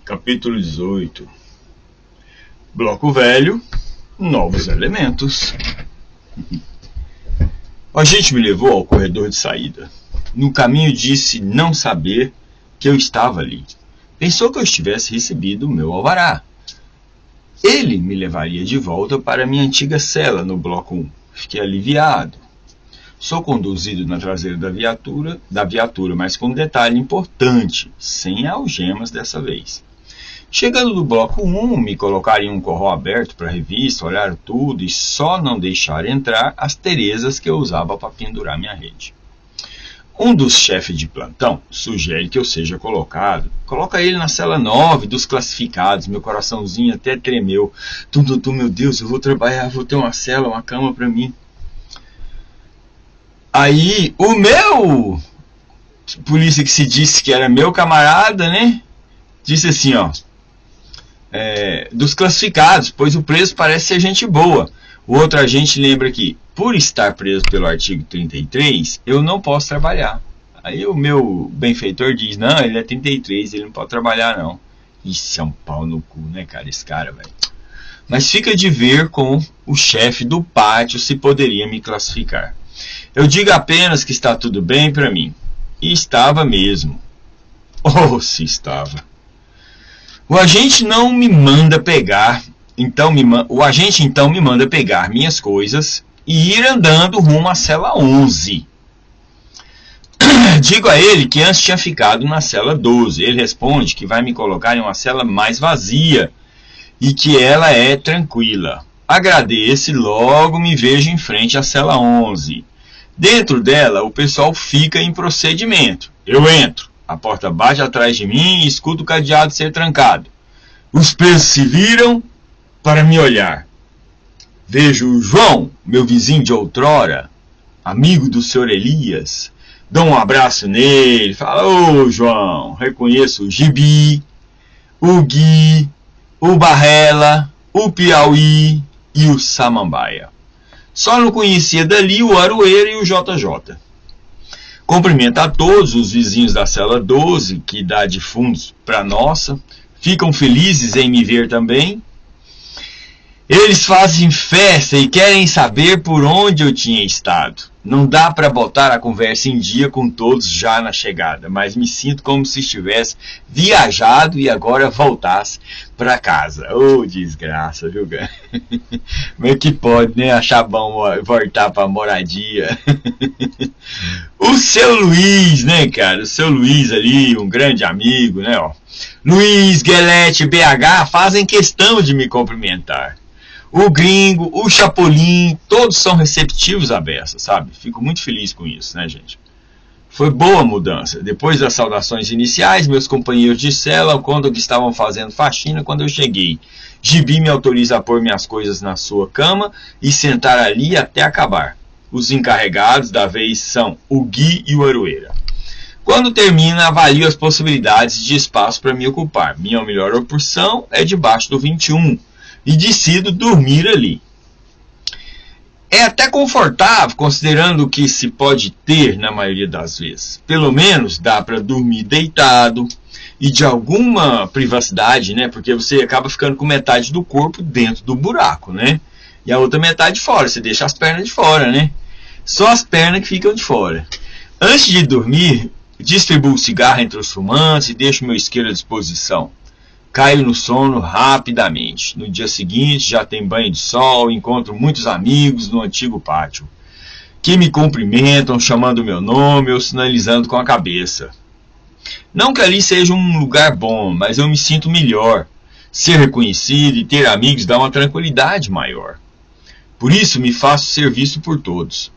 Capítulo 18. Bloco velho, novos elementos. O agente me levou ao corredor de saída. No caminho disse não saber que eu estava ali. Pensou que eu estivesse recebido o meu alvará. Ele me levaria de volta para minha antiga cela no bloco 1. Fiquei aliviado. Sou conduzido na traseira da viatura, mas com um detalhe importante, sem algemas dessa vez. Chegando do bloco 1, me colocaram em um corral aberto para revista, olharam tudo e só não deixaram entrar as Terezas que eu usava para pendurar minha rede. Um dos chefes de plantão sugere que eu seja colocado. Coloca ele na cela 9 dos classificados. Meu coraçãozinho até tremeu. Tudo, meu Deus, eu vou trabalhar, vou ter uma cela, uma cama para mim. Aí, o meu polícia que se disse que era meu camarada, né? Disse assim, ó. Dos classificados, pois o preso parece ser gente boa. O outro agente lembra que, por estar preso pelo artigo 33, eu não posso trabalhar. Aí o meu benfeitor diz, não, ele é 33, ele não pode trabalhar não. Isso é um pau no cu, né, cara, esse cara, velho. Mas fica de ver com o chefe do pátio se poderia me classificar. Eu digo apenas que está tudo bem para mim. E estava mesmo. Oh, se estava. O agente não me manda pegar, o agente então me manda pegar minhas coisas e ir andando rumo à cela 11. Digo a ele que antes tinha ficado na cela 12. Ele responde que vai me colocar em uma cela mais vazia e que ela é tranquila. Agradeço e logo me vejo em frente à cela 11. Dentro dela, o pessoal fica em procedimento. Eu entro. A porta bate atrás de mim e escuto o cadeado ser trancado. Os presos se viram para me olhar. Vejo o João, meu vizinho de outrora, amigo do Sr. Elias. Dou um abraço nele, falo, ô João, reconheço o Gibi, o Gui, o Barrela, o Piauí e o Samambaia. Só não conhecia dali o Aroeira e o JJ. Cumprimento a todos os vizinhos da cela 12, que dá de fundos para nossa. Ficam felizes em me ver também. Eles fazem festa e querem saber por onde eu tinha estado. Não dá para botar a conversa em dia com todos já na chegada, mas me sinto como se estivesse viajado e agora voltasse para casa. Ô, desgraça, viu, cara? Como é que pode, né? Achar bom voltar para moradia. O seu Luiz, né, cara? O seu Luiz ali, um grande amigo, né, ó. Luiz, Guelete, BH fazem questão de me cumprimentar. O Gringo, o Chapolin, todos são receptivos à beça, sabe? Fico muito feliz com isso, né, gente? Foi boa a mudança. Depois das saudações iniciais, meus companheiros de cela contam que estavam fazendo faxina quando eu cheguei. Gibi me autoriza a pôr minhas coisas na sua cama e sentar ali até acabar. Os encarregados da vez são o Gui e o Aroeira. Quando termina, avalio as possibilidades de espaço para me ocupar. Minha melhor opção é debaixo do 21. E decido dormir ali. É até confortável, considerando o que se pode ter na maioria das vezes. Pelo menos dá para dormir deitado e de alguma privacidade, né? Porque você acaba ficando com metade do corpo dentro do buraco, né? E a outra metade fora, você deixa as pernas de fora, né? Só as pernas que ficam de fora. Antes de dormir, distribuo o cigarro entre os fumantes e deixo meu isqueiro à disposição. Caio no sono rapidamente. No dia seguinte já tem banho de sol, encontro muitos amigos no antigo pátio, que me cumprimentam chamando meu nome ou sinalizando com a cabeça. Não que ali seja um lugar bom, mas eu me sinto melhor. Ser reconhecido e ter amigos dá uma tranquilidade maior. Por isso me faço serviço por todos.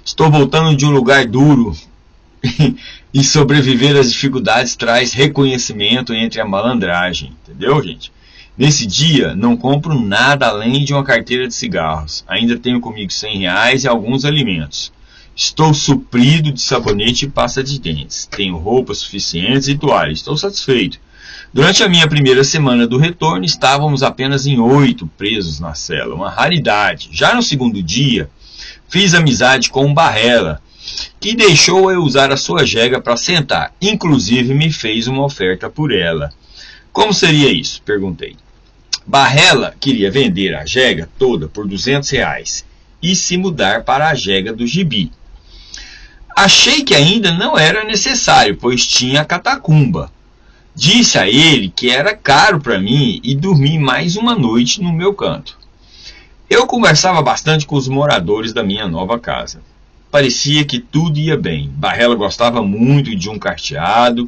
Estou voltando de um lugar duro e sobreviver às dificuldades traz reconhecimento entre a malandragem, entendeu, gente? Nesse dia, não compro nada além de uma carteira de cigarros. Ainda tenho comigo R$100 e alguns alimentos. Estou suprido de sabonete e pasta de dentes. Tenho roupas suficientes e toalha. Estou satisfeito. Durante a minha primeira semana do retorno, estávamos apenas em 8 presos na cela, uma raridade. Já no segundo dia, fiz amizade com um Barrela, que deixou eu usar a sua jega para sentar. Inclusive me fez uma oferta por ela. Como seria isso? Perguntei. Barrela queria vender a jega toda por R$ 200 e se mudar para a jega do gibi. Achei que ainda não era necessário, pois tinha a catacumba. Disse a ele que era caro para mim e dormi mais uma noite no meu canto. Eu conversava bastante com os moradores da minha nova casa. Parecia que tudo ia bem. Barrela gostava muito de um carteado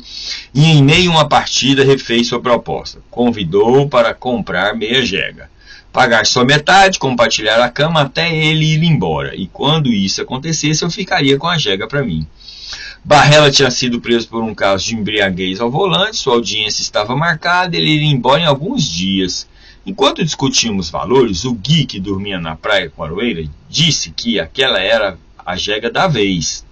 e, em meio a uma partida, refez sua proposta. Convidou para comprar meia jega, pagar só metade, compartilhar a cama até ele ir embora. E quando isso acontecesse, eu ficaria com a jega para mim. Barrela tinha sido preso por um caso de embriaguez ao volante, sua audiência estava marcada, ele iria embora em alguns dias. Enquanto discutíamos valores, o Gui, que dormia na praia com a Aroeira, disse que aquela era a jega da vez.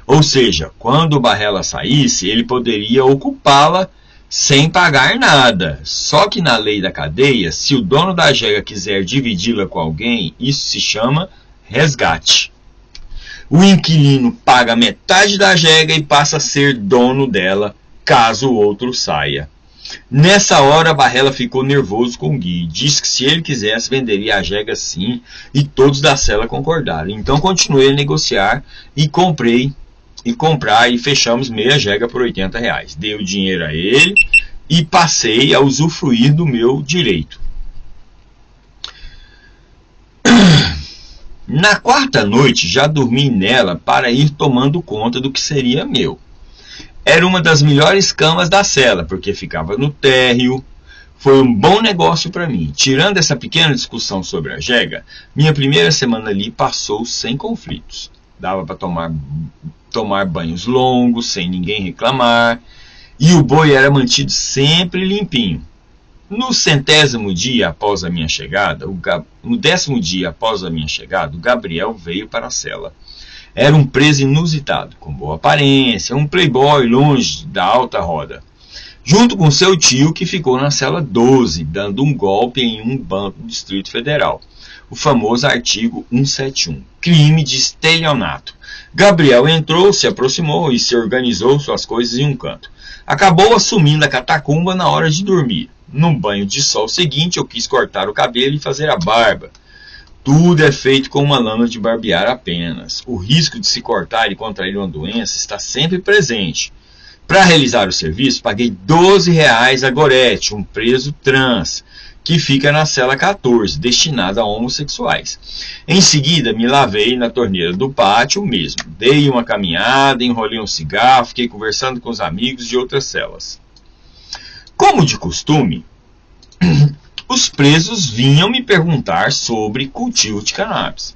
Ou seja, quando o Barrela saísse, ele poderia ocupá-la sem pagar nada. Só que na lei da cadeia, se o dono da jega quiser dividi-la com alguém, isso se chama resgate. O inquilino paga metade da jega e passa a ser dono dela, caso o outro saia. Nessa hora, Barrela ficou nervoso com o Gui. Disse que se ele quisesse, venderia a jega sim, e todos da cela concordaram. Então continuei a negociar e comprar e fechamos meia jega por R$ 80. Dei o dinheiro a ele e passei a usufruir do meu direito. Na quarta noite, já dormi nela para ir tomando conta do que seria meu. Era uma das melhores camas da cela, porque ficava no térreo. Foi um bom negócio para mim. Tirando essa pequena discussão sobre a jega, minha primeira semana ali passou sem conflitos. Dava para tomar banhos longos, sem ninguém reclamar. E o boi era mantido sempre limpinho. No 10º dia após a minha chegada, o Gabriel veio para a cela. Era um preso inusitado, com boa aparência, um playboy longe da alta roda. Junto com seu tio, que ficou na cela 12, dando um golpe em um banco do Distrito Federal. O famoso artigo 171, crime de estelionato. Gabriel entrou, se aproximou e se organizou suas coisas em um canto. Acabou assumindo a catacumba na hora de dormir. No banho de sol seguinte, eu quis cortar o cabelo e fazer a barba. Tudo é feito com uma lâmina de barbear apenas. O risco de se cortar e contrair uma doença está sempre presente. Para realizar o serviço, paguei R$ 12 a Gorete, um preso trans, que fica na cela 14, destinada a homossexuais. Em seguida, me lavei na torneira do pátio mesmo. Dei uma caminhada, enrolei um cigarro, fiquei conversando com os amigos de outras celas. Como de costume, os presos vinham me perguntar sobre cultivo de cannabis.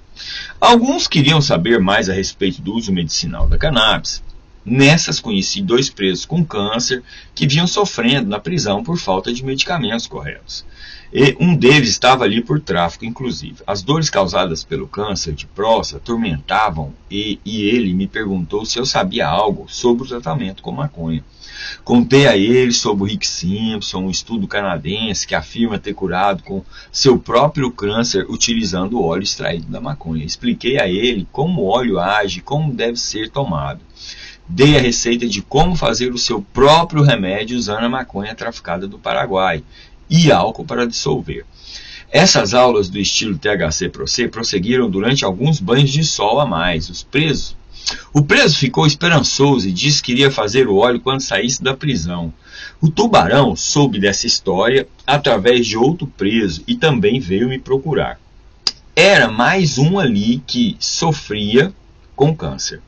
Alguns queriam saber mais a respeito do uso medicinal da cannabis. Nessas conheci 2 presos com câncer que vinham sofrendo na prisão por falta de medicamentos corretos. E um deles estava ali por tráfico, inclusive. As dores causadas pelo câncer de próstata atormentavam e ele me perguntou se eu sabia algo sobre o tratamento com maconha. Contei a ele sobre o Rick Simpson, um estudo canadense que afirma ter curado com seu próprio câncer utilizando o óleo extraído da maconha. Expliquei a ele como o óleo age e como deve ser tomado. Dei a receita de como fazer o seu próprio remédio usando a maconha traficada do Paraguai e álcool para dissolver. Essas aulas do estilo THC Pro C prosseguiram durante alguns banhos de sol a mais. O preso ficou esperançoso e disse que iria fazer o óleo quando saísse da prisão. O tubarão soube dessa história através de outro preso e também veio me procurar. Era mais um ali que sofria com câncer.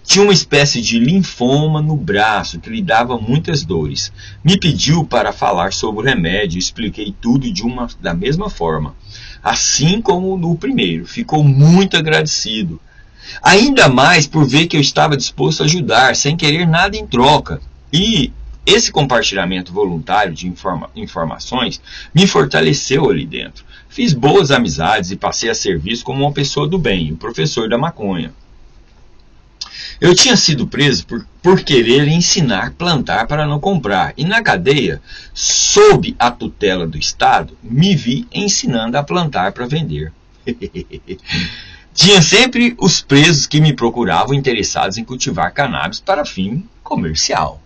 Tinha uma espécie de linfoma no braço que lhe dava muitas dores. Me pediu para falar sobre o remédio e expliquei tudo da mesma forma. Assim como no primeiro, ficou muito agradecido. Ainda mais por ver que eu estava disposto a ajudar, sem querer nada em troca. E esse compartilhamento voluntário de informações me fortaleceu ali dentro. Fiz boas amizades e passei a ser visto como uma pessoa do bem, o professor da maconha. Eu tinha sido preso por querer ensinar a plantar para não comprar. E na cadeia, sob a tutela do Estado, me vi ensinando a plantar para vender. Tinha sempre os presos que me procuravam interessados em cultivar cannabis para fim comercial.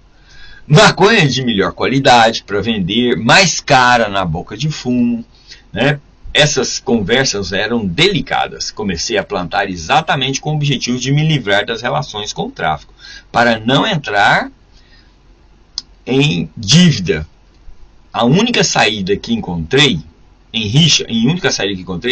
maconha de melhor qualidade para vender, mais cara na boca de fumo, né? Essas conversas eram delicadas. Comecei a plantar exatamente com o objetivo de me livrar das relações com o tráfico, para não entrar em dívida. A única saída que encontrei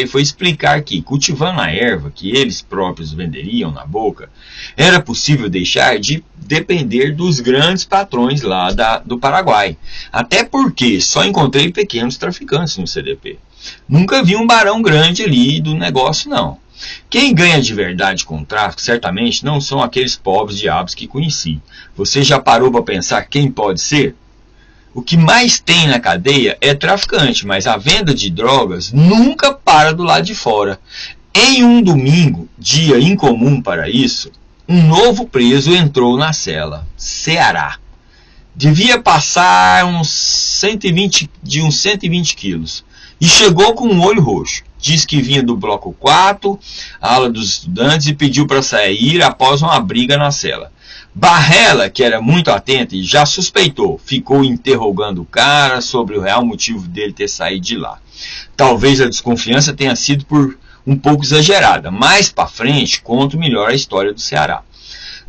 foi explicar que, cultivando a erva que eles próprios venderiam na boca, era possível deixar de depender dos grandes patrões lá do Paraguai. Até porque só encontrei pequenos traficantes no CDP. Nunca vi um barão grande ali do negócio, não. Quem ganha de verdade com o tráfico certamente não são aqueles pobres diabos que conheci. Você já parou para pensar quem pode ser? O que mais tem na cadeia é traficante, mas a venda de drogas nunca para do lado de fora. Em um domingo, dia incomum para isso, um novo preso entrou na cela, Ceará. Devia passar uns 120 quilos e chegou com um olho roxo. Diz que vinha do bloco 4, a ala dos estudantes, e pediu para sair após uma briga na cela. Barrela, que era muito atento e já suspeitou, ficou interrogando o cara sobre o real motivo dele ter saído de lá. Talvez a desconfiança tenha sido por um pouco exagerada. Mais para frente, conto melhor a história do Ceará.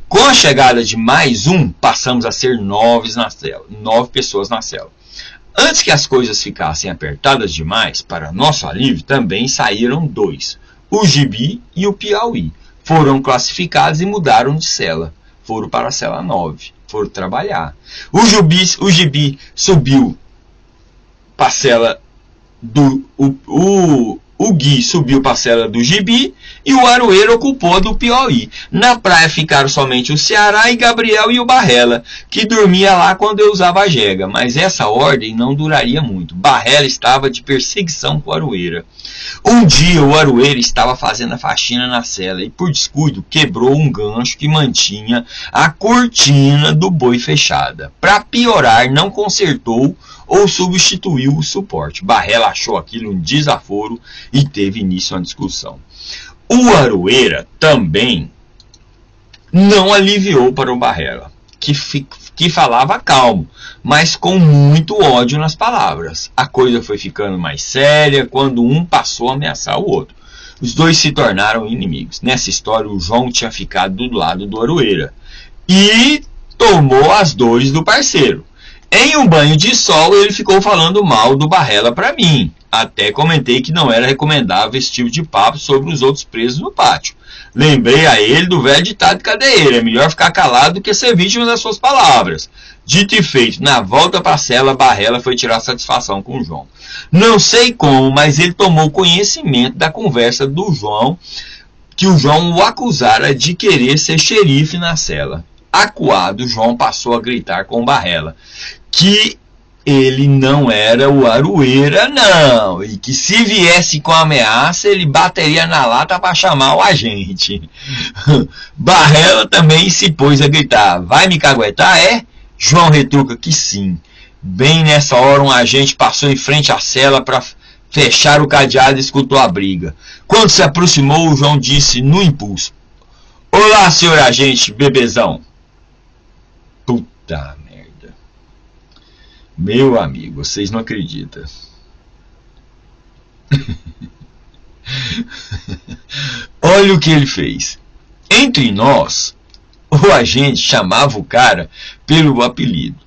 Com a chegada de mais um, passamos a ser 9 pessoas na cela. Antes que as coisas ficassem apertadas demais, para nosso alívio, também saíram 2. O Gibi e o Piauí. Foram classificados e mudaram de cela. Foram para a cela 9. Foram trabalhar. O Gibi subiu para a cela do... O Gui subiu para a cela do Gibi e o Aroeiro ocupou a do Piauí. Na praia ficaram somente o Ceará e Gabriel e o Barrela, que dormia lá quando eu usava a jega. Mas essa ordem não duraria muito. Barrela estava de perseguição com o Aroeira. Um dia o Aroeira estava fazendo a faxina na cela e, por descuido, quebrou um gancho que mantinha a cortina do boi fechada. Para piorar, não consertou ou substituiu o suporte. Barrela achou aquilo um desaforo e teve início uma discussão. O Aroeira também não aliviou para o Barrela, que falava calmo, mas com muito ódio nas palavras. A coisa foi ficando mais séria quando um passou a ameaçar o outro. Os dois se tornaram inimigos. Nessa história, o João tinha ficado do lado do Aroeira e tomou as dores do parceiro. Em um banho de sol, ele ficou falando mal do Barrela para mim. Até comentei que não era recomendável esse tipo de papo sobre os outros presos no pátio. Lembrei a ele do velho ditado de cadeieiro: é melhor ficar calado do que ser vítima das suas palavras. Dito e feito, na volta para a cela, Barrela foi tirar satisfação com o João. Não sei como, mas ele tomou conhecimento da conversa do João, que o João o acusara de querer ser xerife na cela. Acuado, João passou a gritar com Barrela que ele não era o Aroeira, não, e que se viesse com ameaça, ele bateria na lata para chamar o agente. Barrela também se pôs a gritar: vai me caguetar, é? João retruca que sim. Bem nessa hora, um agente passou em frente à cela para fechar o cadeado e escutou a briga. Quando se aproximou, o João disse no impulso: olá, senhor agente, bebezão. Puta merda. Meu amigo, vocês não acreditam. Olha o que ele fez. Entre nós, o agente chamava o cara pelo apelido.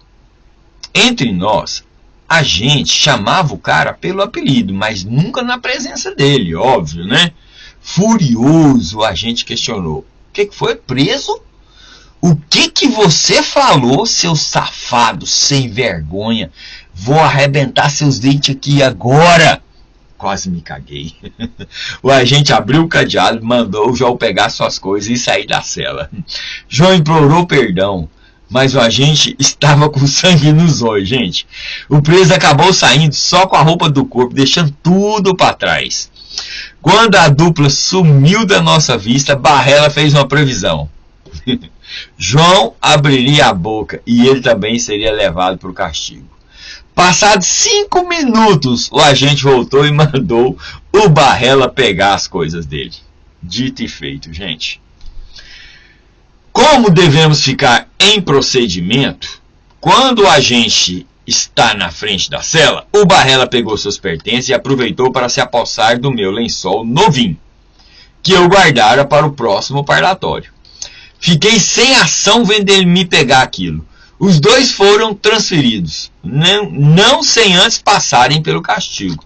Mas nunca na presença dele, óbvio, né? Furioso, o agente questionou: o que foi? Preso? O que você falou, seu safado sem vergonha? Vou arrebentar seus dentes aqui agora. Quase me caguei. O agente abriu o cadeado, mandou o João pegar suas coisas e sair da cela. João implorou perdão, mas o agente estava com sangue nos olhos, gente. O preso acabou saindo só com a roupa do corpo, deixando tudo para trás. Quando a dupla sumiu da nossa vista, Barrela fez uma previsão. João abriria a boca e ele também seria levado para o castigo. Passados 5 minutos, o agente voltou e mandou o Barrela pegar as coisas dele. Dito e feito, gente. Como devemos ficar em procedimento, Quando o agente está na frente da cela, o Barrela pegou seus pertences e aproveitou para se apossar do meu lençol novinho, que eu guardara para o próximo parlatório. Fiquei sem ação vendo ele me pegar aquilo. Os dois foram transferidos, não sem antes passarem pelo castigo.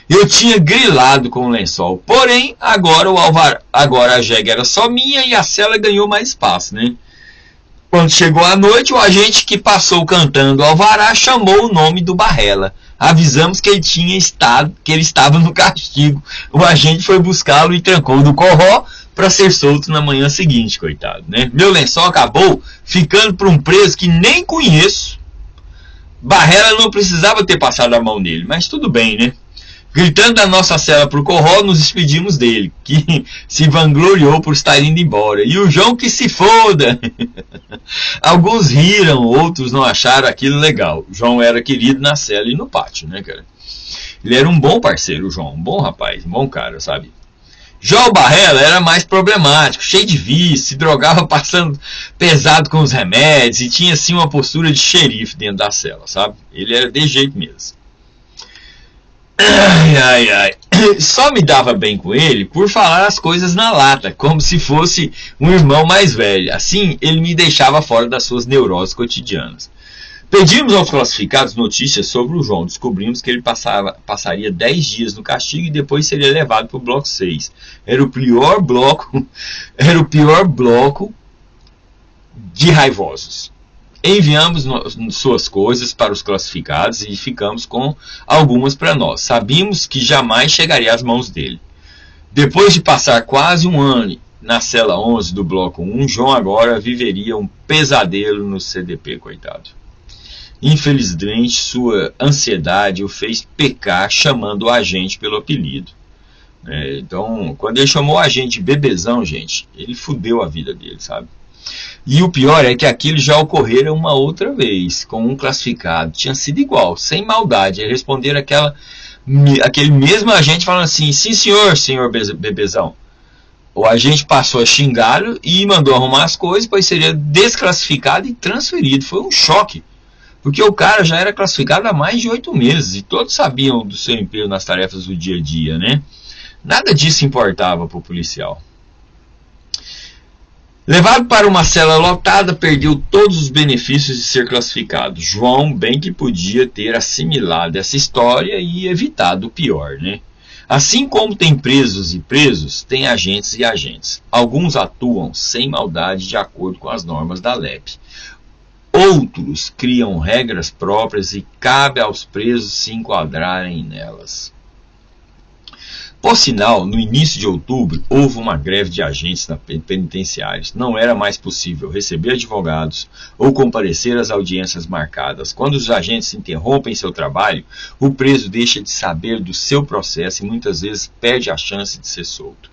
Eu tinha grilado com o lençol, porém agora a jegue era só minha e a cela ganhou mais espaço, né? Quando chegou a noite, o agente que passou cantando alvará chamou o nome do Barrela. Avisamos que ele estava no castigo. O agente foi buscá-lo e trancou no corró para ser solto na manhã seguinte, coitado, né? Meu lençol acabou ficando para um preso que nem conheço. Barrela não precisava ter passado a mão nele, mas tudo bem, né? Gritando da nossa cela para o corró, nos despedimos dele, que se vangloriou por estar indo embora. E o João que se foda! Alguns riram, outros não acharam aquilo legal. O João era querido na cela e no pátio, né, cara? Ele era um bom parceiro, o João. Um bom rapaz, um bom cara, sabe? Já o Barrela era mais problemático, cheio de vício, se drogava passando pesado com os remédios e tinha, assim, uma postura de xerife dentro da cela, sabe? Ele era de jeito mesmo. Ai. Só me dava bem com ele por falar as coisas na lata, como se fosse um irmão mais velho. Assim, ele me deixava fora das suas neuroses cotidianas. Pedimos aos classificados notícias sobre o João. Descobrimos que ele passaria 10 dias no castigo e depois seria levado para o bloco 6. Era o pior bloco de raivosos. Enviamos suas coisas para os classificados e ficamos com algumas para nós. Sabíamos que jamais chegaria às mãos dele. Depois de passar quase um ano na cela 11 do bloco 1, João agora viveria um pesadelo no CDP, coitado. Infelizmente, sua ansiedade o fez pecar chamando o agente pelo apelido. Então, quando ele chamou o agente de bebezão, gente, ele fudeu a vida dele, sabe? E o pior é que aquilo já ocorrera uma outra vez, com um classificado. Tinha sido igual, sem maldade. Ele responder aquele mesmo agente falando assim: sim senhor bebezão. O agente passou a xingá-lo e mandou arrumar as coisas, pois seria desclassificado e transferido. Foi um choque, porque o cara já era classificado há mais de 8 meses e todos sabiam do seu empenho nas tarefas do dia a dia, né? Nada disso importava para o policial. Levado para uma cela lotada, perdeu todos os benefícios de ser classificado. João bem que podia ter assimilado essa história e evitado o pior, né? Assim como tem presos e presos, tem agentes e agentes. Alguns atuam sem maldade de acordo com as normas da LEP. Outros criam regras próprias e cabe aos presos se enquadrarem nelas. Por sinal, no início de outubro, houve uma greve de agentes penitenciários. Não era mais possível receber advogados ou comparecer às audiências marcadas. Quando os agentes interrompem seu trabalho, o preso deixa de saber do seu processo e muitas vezes perde a chance de ser solto.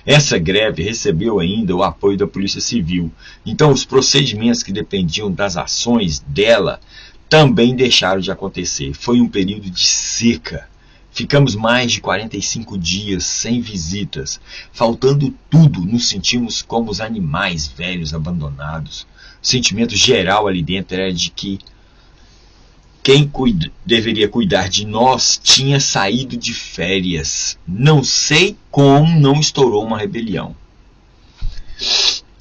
Essa greve recebeu ainda o apoio da Polícia Civil. Então, os procedimentos que dependiam das ações dela também deixaram de acontecer. Foi um período de seca. Ficamos mais de 45 dias sem visitas. Faltando tudo, nos sentimos como os animais velhos abandonados. O sentimento geral ali dentro era de que quem deveria cuidar de nós tinha saído de férias. Não sei como não estourou uma rebelião.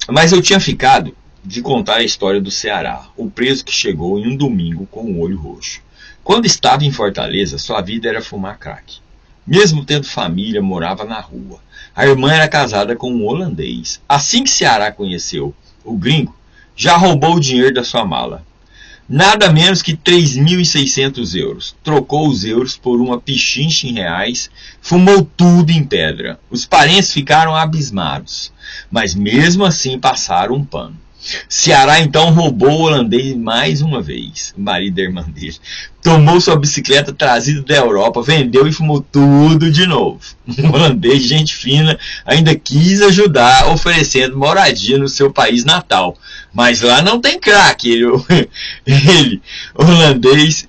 Mas eu tinha ficado de contar a história do Ceará, o preso que chegou em um domingo com o olho roxo. Quando estava em Fortaleza, sua vida era fumar crack. Mesmo tendo família, morava na rua. A irmã era casada com um holandês. Assim que Ceará conheceu o gringo, já roubou o dinheiro da sua mala. Nada menos que 3.600 euros. Trocou os euros por uma pichincha em reais, fumou tudo em pedra. Os parentes ficaram abismados, mas mesmo assim passaram um pano. Ceará então roubou o holandês mais uma vez, o marido da irmã dele. Tomou sua bicicleta trazida da Europa, vendeu e fumou tudo de novo. O holandês, gente fina, ainda quis ajudar, oferecendo moradia no seu país natal. Mas lá não tem crack. Ele holandês,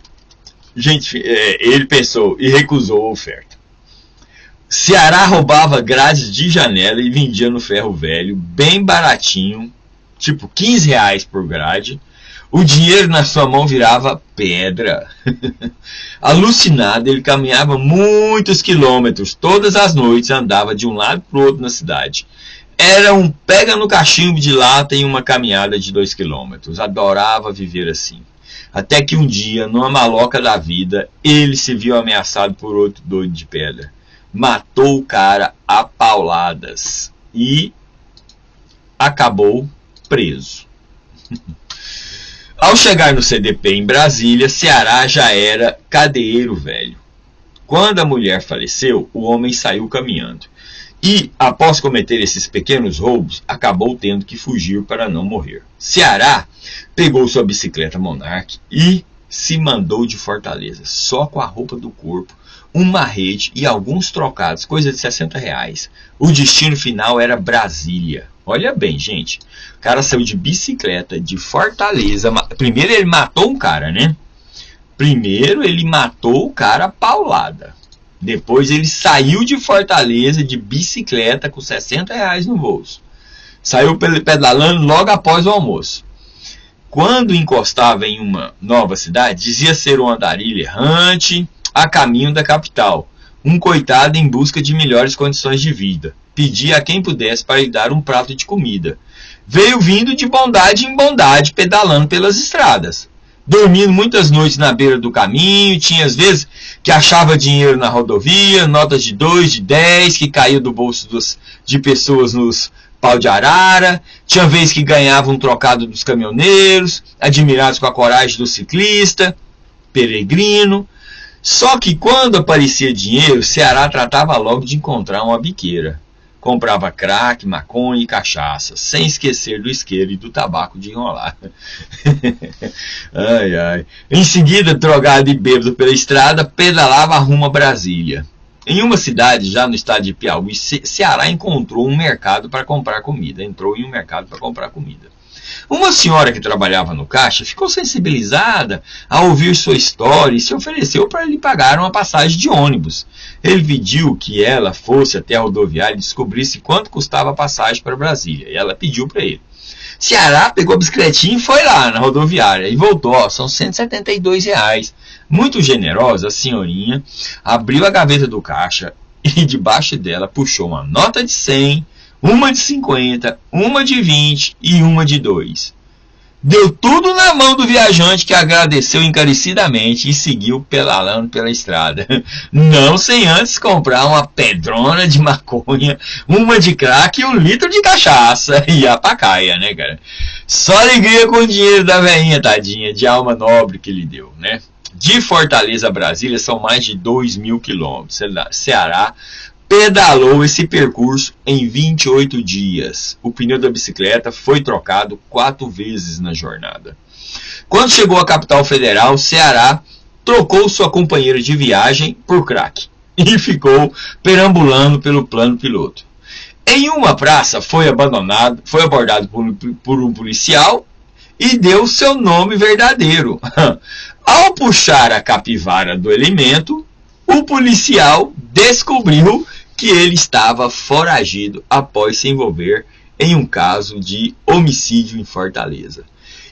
ele pensou e recusou a oferta. Ceará roubava grades de janela e vendia no ferro velho, bem baratinho, tipo 15 reais por grade. O dinheiro na sua mão virava pedra. Alucinado, ele caminhava muitos quilômetros. Todas as noites andava de um lado para o outro na cidade. Era um pega no cachimbo de lata em uma caminhada de 2 quilômetros. Adorava viver assim. Até que um dia, numa maloca da vida, ele se viu ameaçado por outro doido de pedra. Matou o cara a pauladas e acabou preso. Ao chegar no CDP em Brasília, Ceará já era cadeiro velho. Quando a mulher faleceu, o homem saiu caminhando. E, após cometer esses pequenos roubos, acabou tendo que fugir para não morrer. Ceará pegou sua bicicleta Monarch e se mandou de Fortaleza, só com a roupa do corpo, uma rede e alguns trocados, coisa de R$60. O destino final era Brasília. Olha bem, gente. O cara saiu de bicicleta de Fortaleza. Primeiro ele matou um cara, né? Primeiro ele matou o cara a paulada. Depois ele saiu de Fortaleza de bicicleta com R$60 no bolso. Saiu pedalando logo após o almoço. Quando encostava em uma nova cidade, dizia ser um andarilho errante a caminho da capital. Um coitado em busca de melhores condições de vida. Pedia a quem pudesse para lhe dar um prato de comida. Veio vindo de bondade em bondade, pedalando pelas estradas. Dormindo muitas noites na beira do caminho, tinha às vezes que achava dinheiro na rodovia, notas de 2, de 10, que caía do bolso de pessoas nos pau de arara, tinha vez que ganhava um trocado dos caminhoneiros, admirados com a coragem do ciclista, peregrino. Só que quando aparecia dinheiro, Ceará tratava logo de encontrar uma biqueira. Comprava crack, maconha e cachaça, sem esquecer do isqueiro e do tabaco de enrolar. Ai, ai. Em seguida, drogado e bêbado pela estrada, pedalava rumo a Brasília. Em uma cidade, já no estado de Piauí, Ceará encontrou um mercado para comprar comida. Entrou em um mercado para comprar comida. Uma senhora que trabalhava no caixa ficou sensibilizada ao ouvir sua história e se ofereceu para lhe pagar uma passagem de ônibus. Ele pediu que ela fosse até a rodoviária e descobrisse quanto custava a passagem para Brasília. E ela pediu para ele. Ceará pegou a bicicletinha e foi lá na rodoviária e voltou. São R$172. Muito generosa, a senhorinha abriu a gaveta do caixa e debaixo dela puxou uma nota de 100, uma de 50, uma de 20 e uma de 2. Deu tudo na mão do viajante, que agradeceu encarecidamente e seguiu pedalando pela estrada. Não sem antes comprar uma pedrona de maconha, uma de crack e 1 litro de cachaça. E a pacaia, né, cara? Só alegria com o dinheiro da velhinha, tadinha, de alma nobre que lhe deu, né? De Fortaleza a Brasília são mais de 2.000 quilômetros. Ceará pedalou esse percurso em 28 dias. O pneu da bicicleta foi trocado 4 vezes na jornada. Quando chegou à capital federal, Ceará trocou sua companheira de viagem por crack e ficou perambulando pelo plano piloto. Em uma praça foi abordado por um policial e deu seu nome verdadeiro. Ao puxar a capivara do elemento, o policial descobriu que ele estava foragido após se envolver em um caso de homicídio em Fortaleza.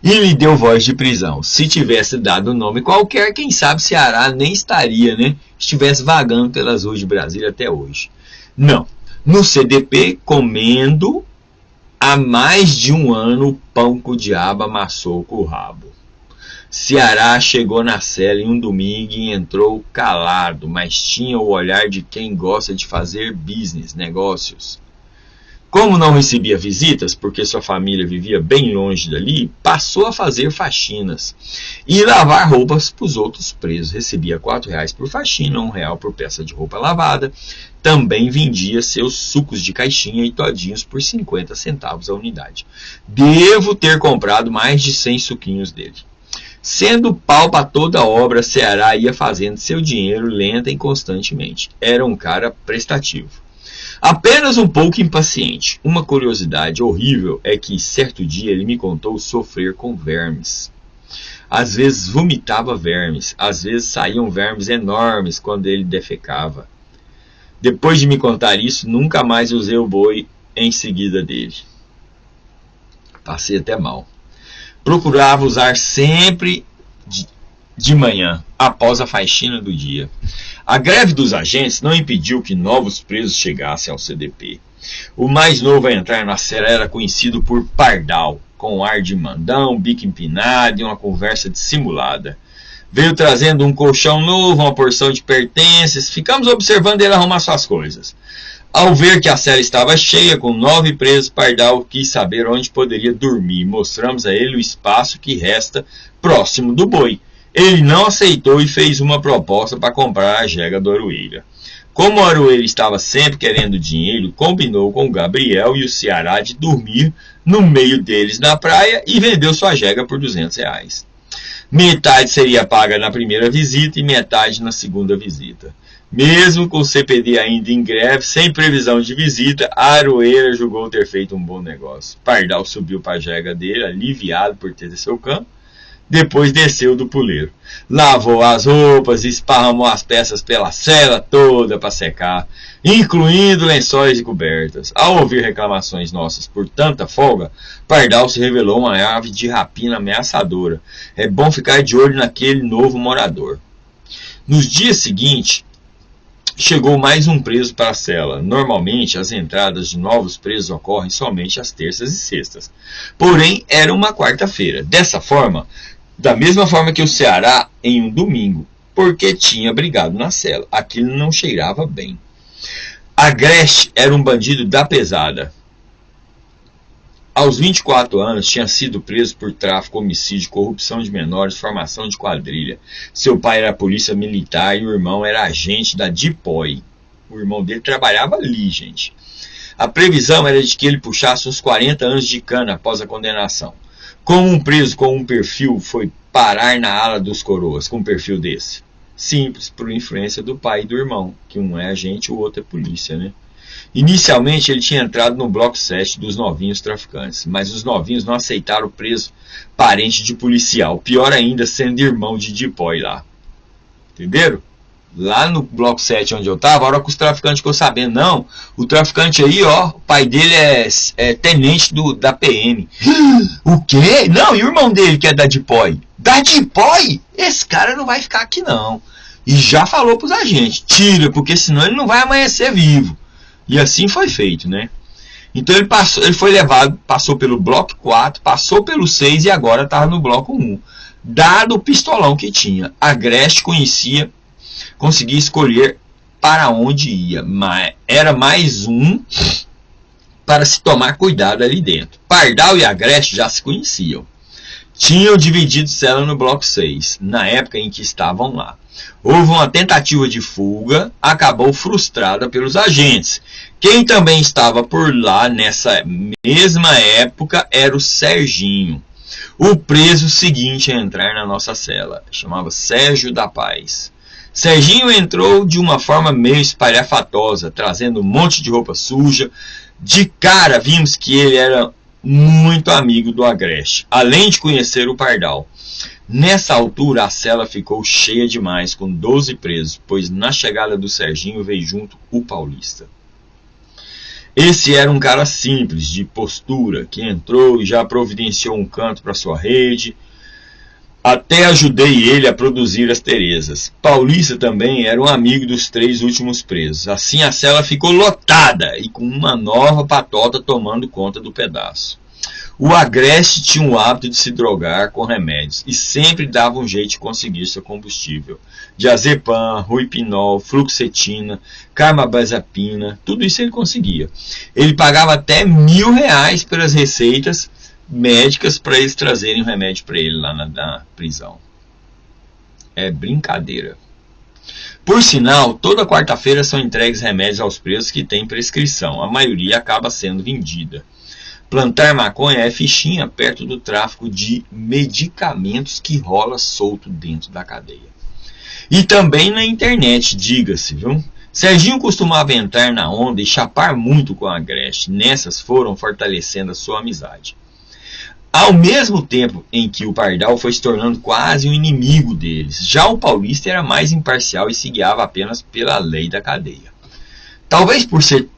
E lhe deu voz de prisão. Se tivesse dado um nome qualquer, quem sabe Ceará nem estaria, né? Estivesse vagando pelas ruas de Brasília até hoje. Não. No CDP, comendo há mais de 1 ano o pão que o diabo amassou com o rabo. Ceará chegou na cela em um domingo e entrou calado, mas tinha o olhar de quem gosta de fazer business, negócios. Como não recebia visitas, porque sua família vivia bem longe dali, passou a fazer faxinas e lavar roupas para os outros presos. Recebia R$4 por faxina, R$1 por peça de roupa lavada. Também vendia seus sucos de caixinha e todinhos por 50 centavos a unidade. Devo ter comprado mais de 100 suquinhos dele. Sendo pau para toda obra, Ceará ia fazendo seu dinheiro lenta e constantemente. Era um cara prestativo. Apenas um pouco impaciente. Uma curiosidade horrível é que certo dia ele me contou sofrer com vermes. Às vezes vomitava vermes, às vezes saíam vermes enormes quando ele defecava. Depois de me contar isso, nunca mais usei o boi em seguida dele. Passei até mal. procurava usar sempre de manhã, após a faxina do dia. A greve dos agentes não impediu que novos presos chegassem ao CDP. O mais novo a entrar na cela era conhecido por Pardal, com ar de mandão, bico empinado e uma conversa dissimulada. Veio trazendo um colchão novo, uma porção de pertences. Ficamos observando ele arrumar suas coisas. Ao ver que a cela estava cheia, com 9 presos, Pardal quis saber onde poderia dormir. Mostramos a ele o espaço que resta próximo do boi. Ele não aceitou e fez uma proposta para comprar a jega do Aroeira. Como o Aroeira estava sempre querendo dinheiro, combinou com o Gabriel e o Ceará de dormir no meio deles na praia e vendeu sua jega por R$200. Metade seria paga na primeira visita e metade na segunda visita. Mesmo com o CPD ainda em greve, sem previsão de visita, a Aroeira julgou ter feito um bom negócio. Pardal subiu para a jega dele, aliviado por ter seu campo. Depois desceu do puleiro. Lavou as roupas e esparramou as peças pela cela toda para secar, incluindo lençóis e cobertas. Ao ouvir reclamações nossas por tanta folga, Pardal se revelou uma ave de rapina ameaçadora. É bom ficar de olho naquele novo morador. Nos dias seguintes, chegou mais um preso para a cela. Normalmente, as entradas de novos presos ocorrem somente às terças e sextas. Porém, era uma quarta-feira. Da mesma forma que o Ceará em um domingo, porque tinha brigado na cela. Aquilo não cheirava bem. Agreste era um bandido da pesada. Aos 24 anos, tinha sido preso por tráfico, homicídio, corrupção de menores, formação de quadrilha. Seu pai era polícia militar e o irmão era agente da DIPOI. O irmão dele trabalhava ali, gente. A previsão era de que ele puxasse uns 40 anos de cana após a condenação. Como um preso com um perfil foi parar na ala dos coroas com um perfil desse? Simples, por influência do pai e do irmão, que um é agente e o outro é polícia, né? Inicialmente ele tinha entrado no bloco 7 dos novinhos traficantes, mas os novinhos não aceitaram o preso parente de policial, pior ainda sendo irmão de DIPOI lá. Entenderam? Lá no bloco 7 onde eu estava, a hora que os traficantes ficou sabendo, não, o traficante aí, ó, o pai dele é tenente da PM. O quê? Não, e o irmão dele que é da DIPOI? Da DIPOI? Esse cara não vai ficar aqui não. E já falou pros agentes, tira, porque senão ele não vai amanhecer vivo. E assim foi feito, né? Então ele foi levado, passou pelo bloco 4, passou pelo 6 e agora estava no bloco 1. Dado o pistolão que tinha, Agreste conseguia escolher para onde ia, mas era mais um para se tomar cuidado ali dentro. Pardal e Agreste já se conheciam. Tinham dividido cela no bloco 6, na época em que estavam lá. Houve uma tentativa de fuga, acabou frustrada pelos agentes. Quem também estava por lá nessa mesma época era o Serginho, o preso seguinte a entrar na nossa cela. Chamava Sérgio da Paz. Serginho entrou de uma forma meio espalhafatosa, trazendo um monte de roupa suja. De cara vimos que ele era muito amigo do Agreste, além de conhecer o Pardal. Nessa altura a cela ficou cheia demais, com 12 presos, pois na chegada do Serginho veio junto o Paulista. Esse era um cara simples, de postura, que entrou e já providenciou um canto para sua rede. Até ajudei ele a produzir as Terezas. Paulista também era um amigo dos 3 últimos presos. Assim a cela ficou lotada e com uma nova patota tomando conta do pedaço. O Agreste tinha o hábito de se drogar com remédios e sempre dava um jeito de conseguir seu combustível. Diazepam, ruipinol, fluoxetina, carbamazepina, tudo isso ele conseguia. Ele pagava até R$1.000 pelas receitas médicas para eles trazerem o remédio para ele lá na prisão. É brincadeira. Por sinal, toda quarta-feira são entregues remédios aos presos que têm prescrição. A maioria acaba sendo vendida. Plantar maconha é fichinha perto do tráfico de medicamentos que rola solto dentro da cadeia. E também na internet, diga-se, viu? Serginho costumava entrar na onda e chapar muito com a Agreste. Nessas foram fortalecendo a sua amizade. Ao mesmo tempo em que o Pardal foi se tornando quase um inimigo deles, já o Paulista era mais imparcial e se guiava apenas pela lei da cadeia. Talvez por ser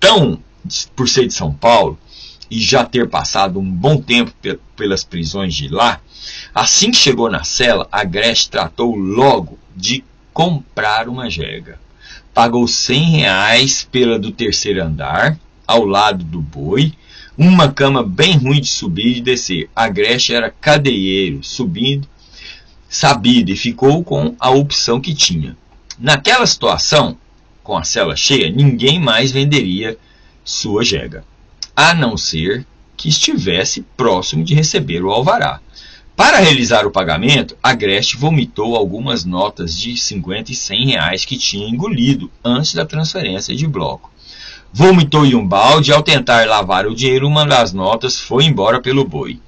de São Paulo e já ter passado um bom tempo pelas prisões de lá, assim que chegou na cela, Agreste tratou logo de comprar uma jega. Pagou R$100 pela do terceiro andar, ao lado do boi, uma cama bem ruim de subir e descer. Agreste era cadeieiro, subindo, sabido, e ficou com a opção que tinha. Naquela situação, com a cela cheia, ninguém mais venderia sua jega, a não ser que estivesse próximo de receber o alvará. Para realizar o pagamento, Agreste vomitou algumas notas de 50 e 100 reais que tinha engolido antes da transferência de bloco. Vomitou em um balde e, ao tentar lavar o dinheiro, uma das notas foi embora pelo boi.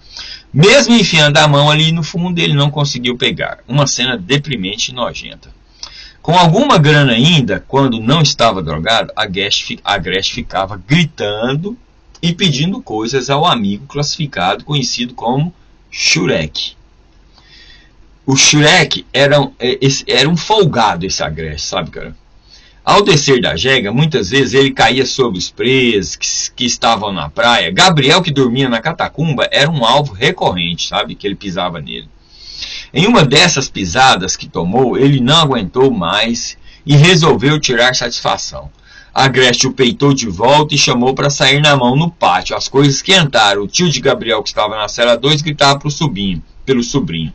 Mesmo enfiando a mão ali no fundo, ele não conseguiu pegar. Uma cena deprimente e nojenta. Com alguma grana ainda, quando não estava drogado, Agreste ficava gritando e pedindo coisas ao amigo classificado, conhecido como Shurek. O Shurek era um folgado, esse Agreste, sabe, cara? Ao descer da jega, muitas vezes ele caía sobre os presos que estavam na praia. Gabriel, que dormia na catacumba, era um alvo recorrente, sabe, que ele pisava nele. Em uma dessas pisadas que tomou, ele não aguentou mais e resolveu tirar satisfação. Agreste o peitou de volta e chamou para sair na mão no pátio. As coisas esquentaram. O tio de Gabriel, que estava na cela 2, gritava pelo sobrinho.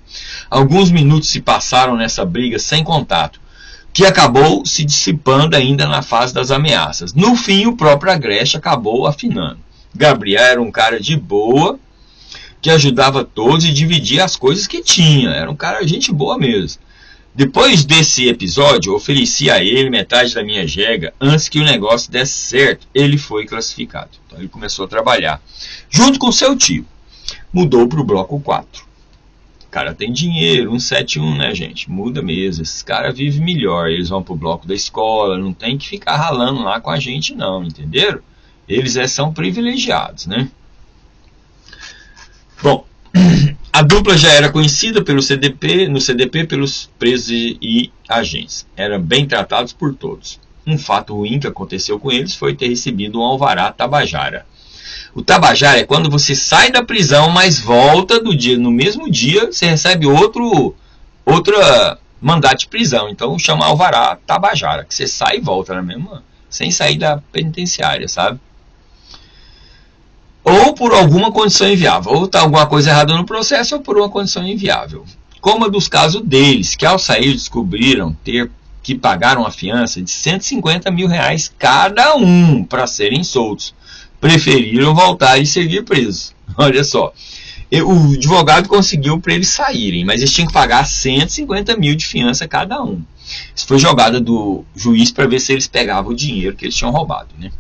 Alguns minutos se passaram nessa briga sem contato, que acabou se dissipando ainda na fase das ameaças. No fim, o próprio Agreste acabou afinando. Gabriel era um cara de boa, que ajudava todos e dividia as coisas que tinha. Era um cara gente boa mesmo. Depois desse episódio, eu ofereci a ele metade da minha jega. Antes que o negócio desse certo, ele foi classificado. Então ele começou a trabalhar junto com seu tio. Mudou para o bloco 4. O cara tem dinheiro, 171, né, gente? Muda mesmo. Esses caras vivem melhor. Eles vão pro bloco da escola. Não tem que ficar ralando lá com a gente, não. Entenderam? Eles são privilegiados, né? Bom, a dupla já era conhecida no CDP pelos presos e agentes. Eram bem tratados por todos. Um fato ruim que aconteceu com eles foi ter recebido um alvará tabajara. O tabajara é quando você sai da prisão, mas volta no mesmo dia, você recebe outro mandato de prisão. Então chama alvará tabajara, que você sai e volta na mesma, sem sair da penitenciária, sabe? Ou por alguma condição inviável, ou está alguma coisa errada no processo, ou por uma condição inviável. Como a dos casos deles, que ao sair descobriram que pagaram a fiança de 150 mil reais cada um para serem soltos. Preferiram voltar e seguir presos. Olha só, o advogado conseguiu para eles saírem, mas eles tinham que pagar 150 mil de fiança cada um. Isso foi jogada do juiz para ver se eles pegavam o dinheiro que eles tinham roubado, né?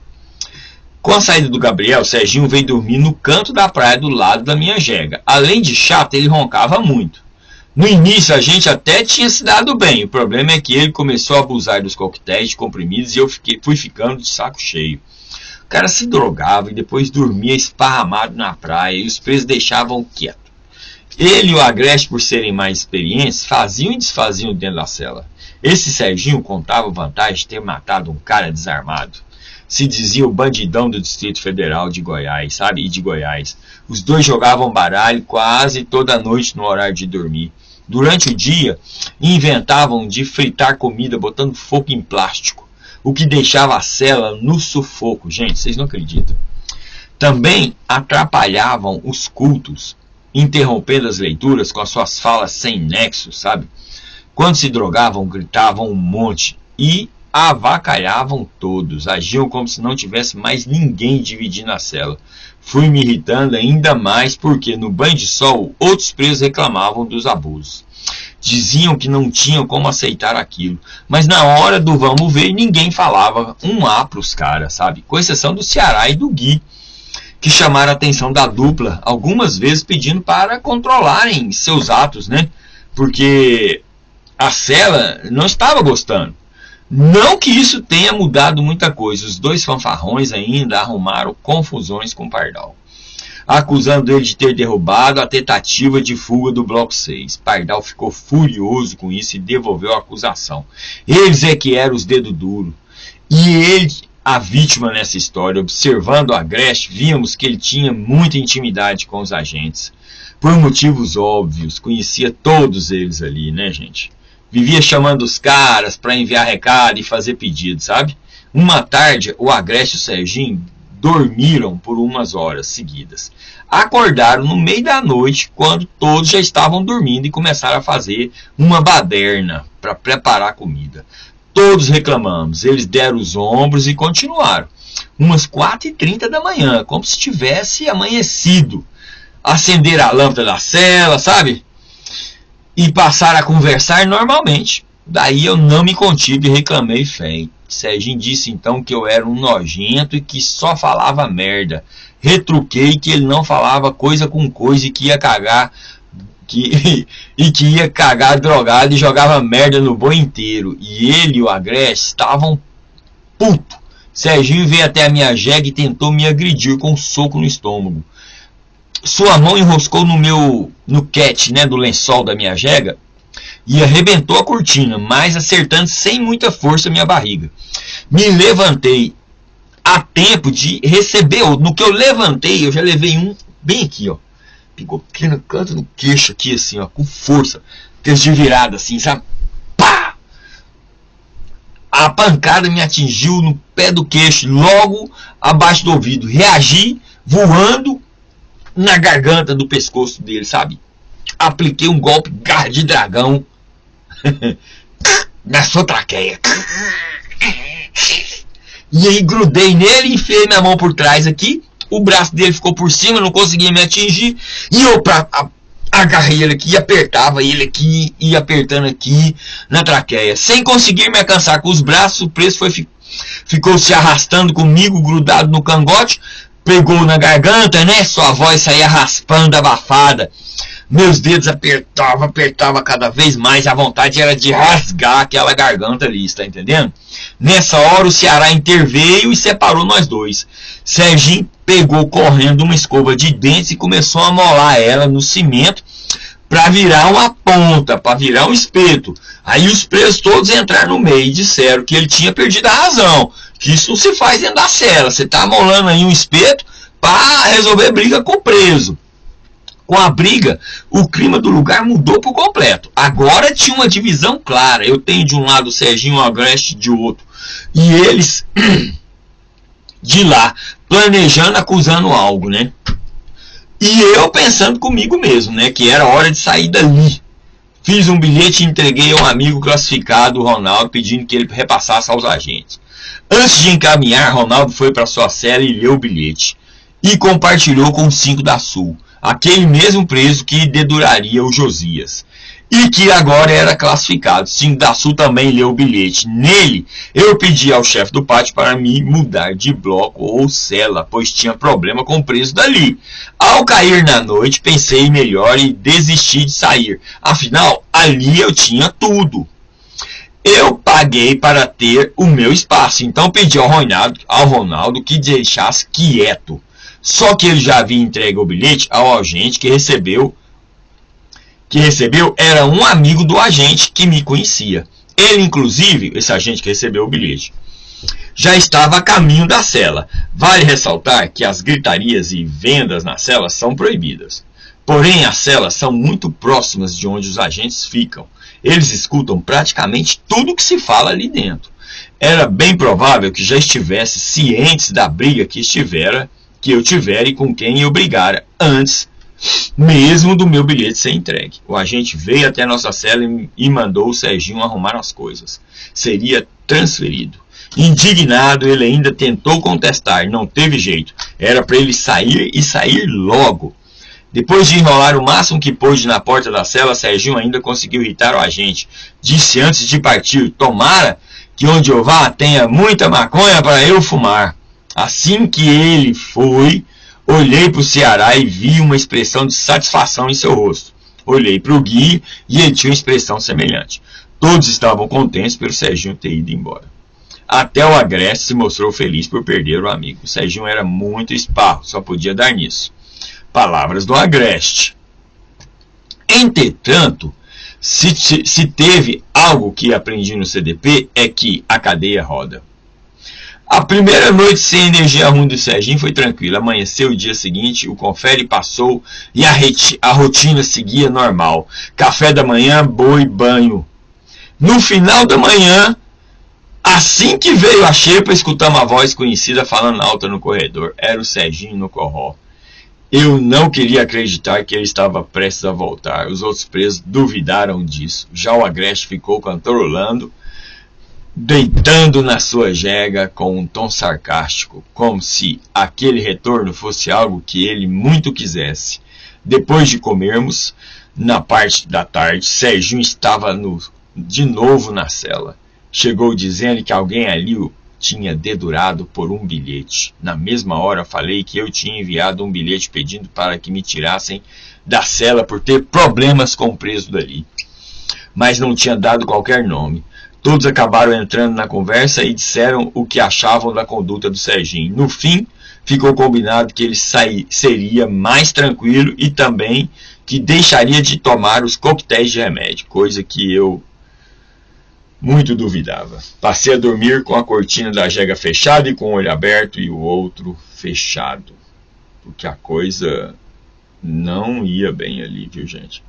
Com a saída do Gabriel, Serginho veio dormir no canto da praia do lado da minha jega. Além de chato, ele roncava muito. No início, a gente até tinha se dado bem. O problema é que ele começou a abusar dos coquetéis de comprimidos e eu fui ficando de saco cheio. O cara se drogava e depois dormia esparramado na praia e os presos deixavam quieto. Ele e o Agreste, por serem mais experientes, faziam e desfaziam dentro da cela. Esse Serginho contava vantagem de ter matado um cara desarmado. Se dizia o bandidão do Distrito Federal de Goiás, sabe? E de Goiás. Os dois jogavam baralho quase toda noite no horário de dormir. Durante o dia, inventavam de fritar comida botando fogo em plástico, o que deixava a cela no sufoco. Gente, vocês não acreditam. Também atrapalhavam os cultos, interrompendo as leituras com as suas falas sem nexo, sabe? Quando se drogavam, gritavam um monte e avacalhavam todos, agiam como se não tivesse mais ninguém dividindo a cela. Fui me irritando ainda mais porque no banho de sol outros presos reclamavam dos abusos. Diziam que não tinham como aceitar aquilo, mas na hora do vamos ver ninguém falava um A para os caras, sabe? Com exceção do Ceará e do Gui, que chamaram a atenção da dupla algumas vezes pedindo para controlarem seus atos, né? Porque a cela não estava gostando. Não que isso tenha mudado muita coisa. Os dois fanfarrões ainda arrumaram confusões com o Pardal, acusando ele de ter derrubado a tentativa de fuga do Bloco 6. Pardal ficou furioso com isso e devolveu a acusação. Eles é que eram os dedos duros. E a vítima nessa história. Observando o Agreste, víamos que ele tinha muita intimidade com os agentes. Por motivos óbvios, conhecia todos eles ali, né, gente? Vivia chamando os caras para enviar recado e fazer pedido, sabe? Uma tarde, o Agreste e o Serginho dormiram por umas horas seguidas. Acordaram no meio da noite, quando todos já estavam dormindo, e começaram a fazer uma baderna para preparar a comida. Todos reclamamos, eles deram os ombros e continuaram. Umas 4h30 da manhã, como se tivesse amanhecido. Acenderam a lâmpada da cela, sabe? E passaram a conversar normalmente. Daí eu não me contive e reclamei feio. Serginho disse então que eu era um nojento e que só falava merda. Retruquei que ele não falava coisa com coisa e que ia cagar que ia cagar drogado e jogava merda no boi inteiro. E ele e o Agreste estavam puto. Serginho veio até a minha jega e tentou me agredir com um soco no estômago. Sua mão enroscou no catch, né, do lençol da minha jega e arrebentou a cortina, mas acertando sem muita força minha barriga. Me levantei a tempo de receber outro. No que eu levantei, eu já levei um bem aqui, ó. Pegou aqui no canto do queixo, aqui assim, ó, com força. Fez de virada assim, sabe? Pá! A pancada me atingiu no pé do queixo, logo abaixo do ouvido. Reagi voando na garganta do pescoço dele, sabe? Apliquei um golpe garra de dragão na sua traqueia. E aí grudei nele e enfiei minha mão por trás aqui. O braço dele ficou por cima, não conseguia me atingir. E eu agarrei ele aqui e apertava ele aqui e apertando aqui na traqueia. Sem conseguir me alcançar com os braços, o preso ficou se arrastando comigo, grudado no cangote. Pegou na garganta, né? Sua voz saía raspando, abafada. Meus dedos apertava cada vez mais. A vontade era de rasgar aquela garganta ali, está entendendo? Nessa hora o Ceará interveio e separou nós dois. Serginho pegou correndo uma escova de dentes e começou a molar ela no cimento para virar uma ponta, para virar um espeto. Aí os presos todos entraram no meio e disseram que ele tinha perdido a razão, que isso não se faz dentro da cela. Você está molando aí um espeto para resolver briga com o preso. Com a briga, o clima do lugar mudou por completo. Agora tinha uma divisão clara. Eu tenho de um lado o Serginho e o Agreste de outro. E eles de lá, planejando, acusando algo, né? E eu pensando comigo mesmo, né? Que era hora de sair dali. Fiz um bilhete e entreguei a um amigo classificado, o Ronaldo, pedindo que ele repassasse aos agentes. Antes de encaminhar, Ronaldo foi para sua cela e leu o bilhete. E compartilhou com o 5 da Sul, aquele mesmo preso que deduraria o Josias. E que agora era classificado. O 5 da Sul também leu o bilhete. Nele, eu pedi ao chefe do pátio para me mudar de bloco ou cela, pois tinha problema com o preso dali. Ao cair na noite, pensei melhor e desisti de sair. Afinal, ali eu tinha tudo. Eu paguei para ter o meu espaço, então pedi ao Ronaldo que deixasse quieto. Só que ele já havia entregue o bilhete ao agente que recebeu era um amigo do agente que me conhecia. Ele, inclusive, esse agente que recebeu o bilhete, já estava a caminho da cela. Vale ressaltar que as gritarias e vendas na cela são proibidas. Porém, as celas são muito próximas de onde os agentes ficam. Eles escutam praticamente tudo que se fala ali dentro. Era bem provável que já estivesse cientes da briga que eu tivera e com quem eu brigara antes mesmo do meu bilhete ser entregue. O agente veio até a nossa cela e mandou o Serginho arrumar as coisas. Seria transferido. Indignado, ele ainda tentou contestar, não teve jeito. Era para ele sair e sair logo. Depois de enrolar o máximo que pôde na porta da cela, Serginho ainda conseguiu irritar o agente. Disse antes de partir: tomara que onde eu vá tenha muita maconha para eu fumar. Assim que ele foi, olhei para o Ceará e vi uma expressão de satisfação em seu rosto. Olhei para o Gui e ele tinha uma expressão semelhante. Todos estavam contentes pelo Serginho ter ido embora. Até o Agreste se mostrou feliz por perder o amigo. O Serginho era muito esparro, só podia dar nisso. Palavras do Agreste. Entretanto, se teve algo que aprendi no CDP, é que a cadeia roda. A primeira noite sem energia ruim do Serginho foi tranquila. Amanheceu o dia seguinte, o confere passou e a rotina seguia normal. Café da manhã, boi, banho. No final da manhã, assim que veio a xepa, escutamos a voz conhecida falando alta no corredor. Era o Serginho no corró. Eu não queria acreditar que ele estava prestes a voltar. Os outros presos duvidaram disso. Já o Agreste ficou cantarolando, deitando na sua jega com um tom sarcástico, como se aquele retorno fosse algo que ele muito quisesse. Depois de comermos, na parte da tarde, Serginho estava de novo na cela. Chegou dizendo que alguém ali o tinha dedurado por um bilhete. Na mesma hora falei que eu tinha enviado um bilhete pedindo para que me tirassem da cela por ter problemas com o preso dali. Mas não tinha dado qualquer nome. Todos acabaram entrando na conversa e disseram o que achavam da conduta do Serginho. No fim, ficou combinado que ele seria mais tranquilo e também que deixaria de tomar os coquetéis de remédio, coisa que eu muito duvidava. Passei a dormir com a cortina da jega fechada e com o olho aberto e o outro fechado, porque a coisa não ia bem ali, viu, gente?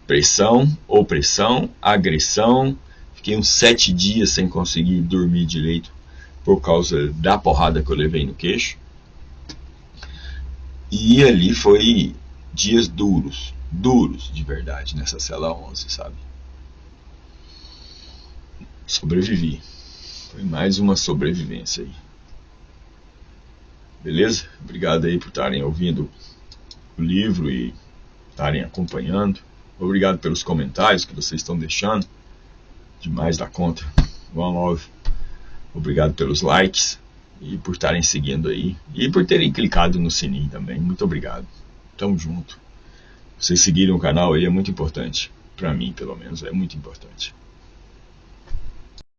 Pressão, opressão, agressão. Fiquei uns 7 dias sem conseguir dormir direito por causa da porrada que eu levei no queixo. E ali foi dias duros de verdade nessa cela 11, sabe? Sobrevivi. Foi mais uma sobrevivência aí. Beleza? Obrigado aí por estarem ouvindo o livro e estarem acompanhando. Obrigado pelos comentários que vocês estão deixando. Demais da conta. One love. Obrigado pelos likes e por estarem seguindo aí. E por terem clicado no sininho também. Muito obrigado. Tamo junto. Vocês seguirem o canal aí é muito importante. Pra mim, pelo menos, é muito importante.